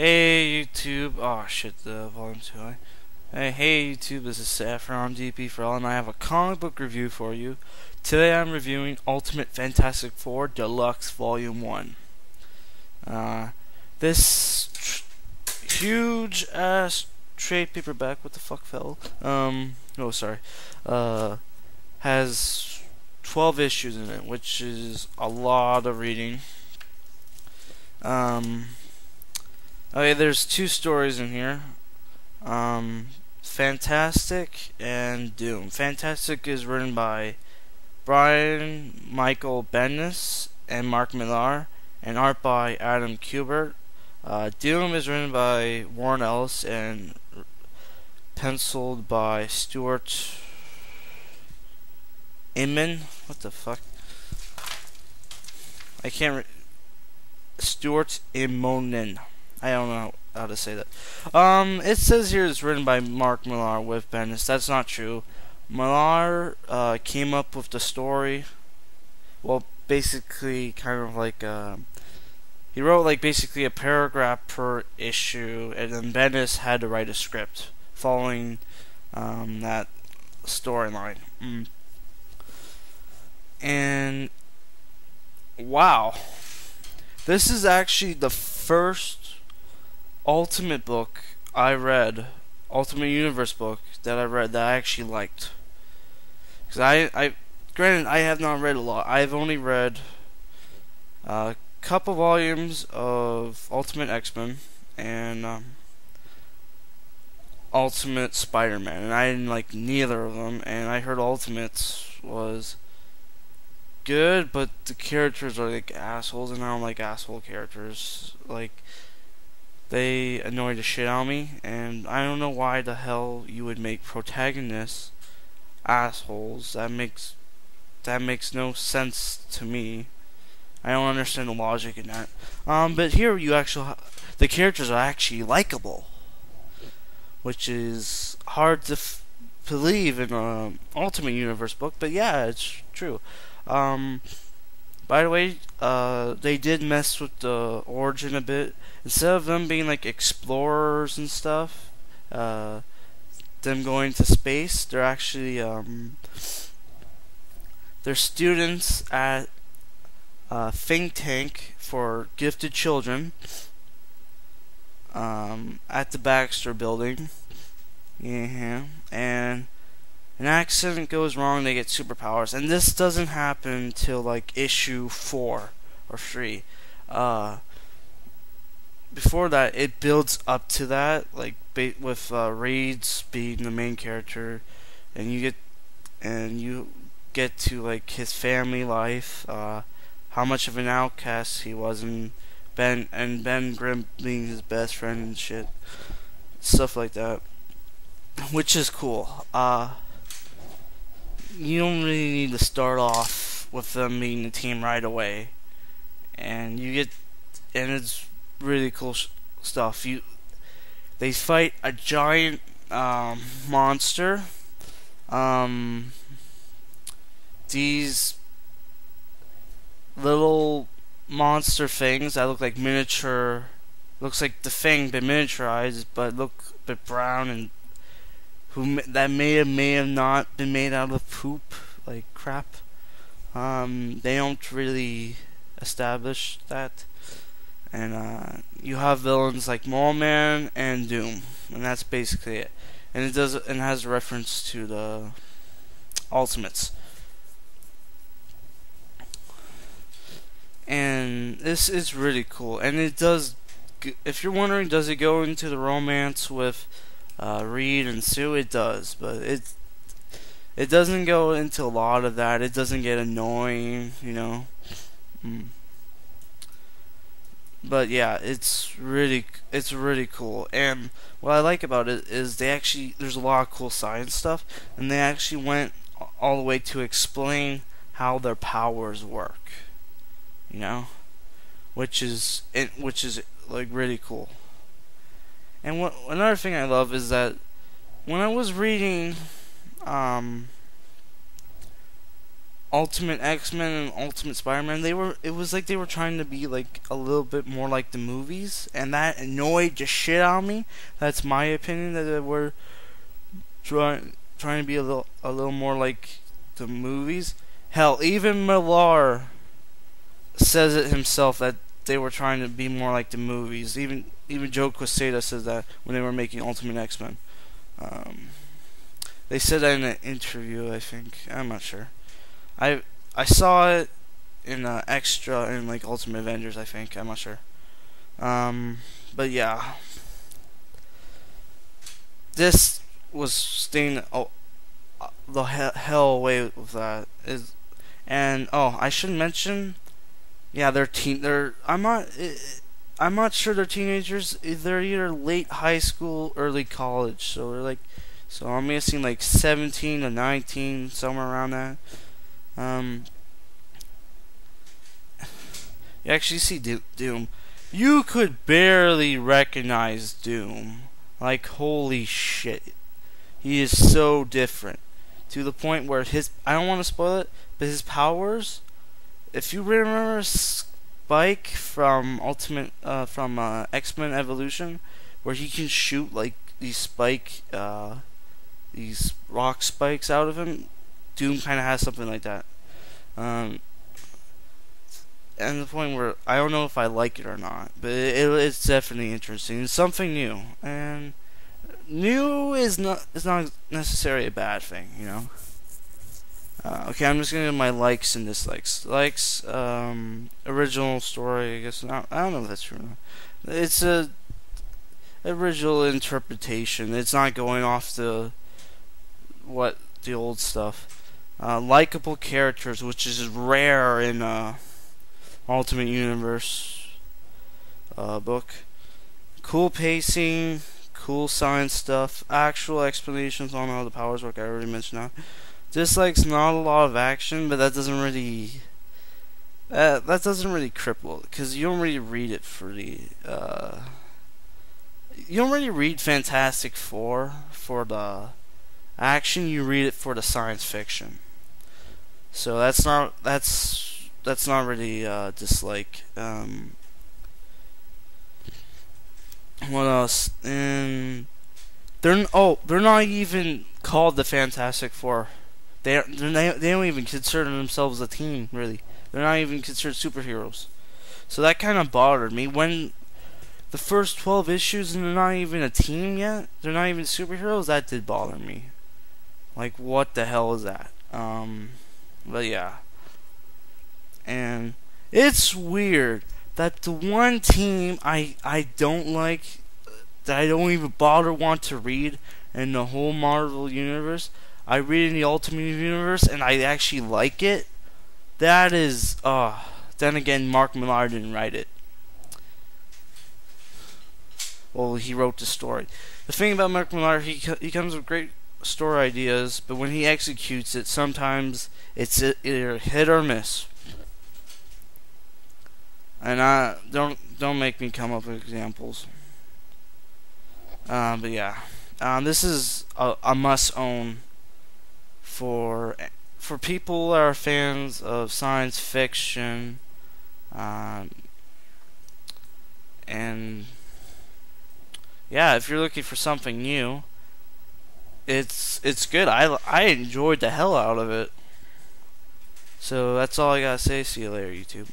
Hey YouTube, oh shit, the volume's too high. Hey YouTube, this is Saffron DP for all, and I have a comic book review for you. Today I'm reviewing Ultimate Fantastic Four Deluxe Volume 1. This huge ass trade paperback, what the fuck fell? Oh sorry, has 12 issues in it, which is a lot of reading. Okay, there's two stories in here. Fantastic and Doom. Fantastic is written by Brian Michael Bendis and Mark Millar, and art by Adam Kubert. Doom is written by Warren Ellis and penciled by Stuart Immonen. What the fuck? I can't. Stuart Immonen. I don't know how to say that. It says here it's written by Mark Millar with Bendis. That's not true. Millar came up with the story. Well, basically, kind of like he wrote like basically a paragraph per issue, and then Bendis had to write a script following that storyline. And wow, this is actually the first Ultimate book I read, Ultimate Universe book that I read that I actually liked. Because granted, I have not read a lot. I've only read a couple volumes of Ultimate X-Men and Ultimate Spider-Man, and I didn't like neither of them. And I heard Ultimates was good, but the characters are like assholes, and I don't like asshole characters. Like, they annoy the shit out of me, and I don't know why the hell you would make protagonists assholes. That makes no sense to me. I don't understand the logic in that. But here you actually, the characters are actually likable, which is hard to believe in a Ultimate Universe book. But yeah, it's true. By the way, they did mess with the origin a bit. Instead of them being like explorers and stuff, them going to space, they're actually they're students at a think tank for gifted children at the Baxter building. Yeah, and an accident goes wrong, they get superpowers, and this doesn't happen till like issue 4 or 3. Before that, it builds up to that, like with Reed's being the main character, and you get to like his family life, how much of an outcast he was, and Ben Grimm being his best friend and shit, stuff like that, which is cool. You don't really need to start off with them being the team right away, and it's really cool stuff. They fight a giant monster. These little monster things that look like miniature, looks like the Thing but miniaturized, but look a bit brown, and that may have not been made out of poop, like crap. They don't really establish that. And you have villains like Mole Man and Doom, and that's basically it. And it has a reference to the Ultimates. And this is really cool. And it does. If you're wondering, does it go into the romance with Reed and Sue? It does, but it doesn't go into a lot of that. It doesn't get annoying, you know. But yeah, it's really cool. And what I like about it is there's a lot of cool science stuff, and they actually went all the way to explain how their powers work, you know, which is like really cool. And another thing I love is that when I was reading Ultimate X-Men and Ultimate Spider-Man, it was like they were trying to be like a little bit more like the movies, and that annoyed the shit out of me. That's my opinion, that they were trying to be a little more like the movies. Hell, even Millar says it himself that they were trying to be more like the movies. Even Joe Quesada says that when they were making Ultimate X-Men. They said that in an interview, I think. I'm not sure. I saw it in extra in like Ultimate Avengers, I think. I'm not sure. But yeah, this was staying the hell away with that. And I should mention, yeah, I'm not sure they're teenagers. They're either late high school, early college. So they're like, so I'm guessing like 17 to 19, somewhere around that. You actually see Doom. You could barely recognize Doom. Like, holy shit. He is so different. To the point where I don't want to spoil it, but his powers, if you remember Spike from X-Men Evolution, where he can shoot like these rock spikes out of him, Doom kind of has something like that. And the point where I don't know if I like it or not, but it's definitely interesting. It's something new, and new is not necessarily a bad thing, you know. Okay, I'm just gonna give my likes and dislikes. Likes, original story. I guess not. I don't know if that's true or not. It's a original interpretation. It's not going off the old stuff. Likeable characters, which is rare in Ultimate Universe book. Cool pacing, cool science stuff, actual explanations on how the powers work. I already mentioned that. Dislikes, not a lot of action, but that doesn't really cripple it, because you don't really read it for the you don't really read Fantastic Four for the action. You read it for the science fiction. So that's not really dislike. What else? And they're not even called the Fantastic Four. They don't even consider themselves a team, really. They're not even considered superheroes. So that kind of bothered me when the first 12 issues and they're not even a team yet. They're not even superheroes. That did bother me. Like, what the hell is that? But yeah. And it's weird that the one team I don't like, that I don't even want to read in the whole Marvel universe, I read in the Ultimate Universe and I actually like it. That is, then again, Mark Millar didn't write it. Well, he wrote the story. The thing about Mark Millar, he comes with great story ideas, but when he executes it, sometimes it's either hit or miss. And don't make me come up with examples. But yeah, this is a must own for people that are fans of science fiction, and yeah, if you're looking for something new, it's good. I enjoyed the hell out of it. So that's all I gotta say. See you later, YouTube.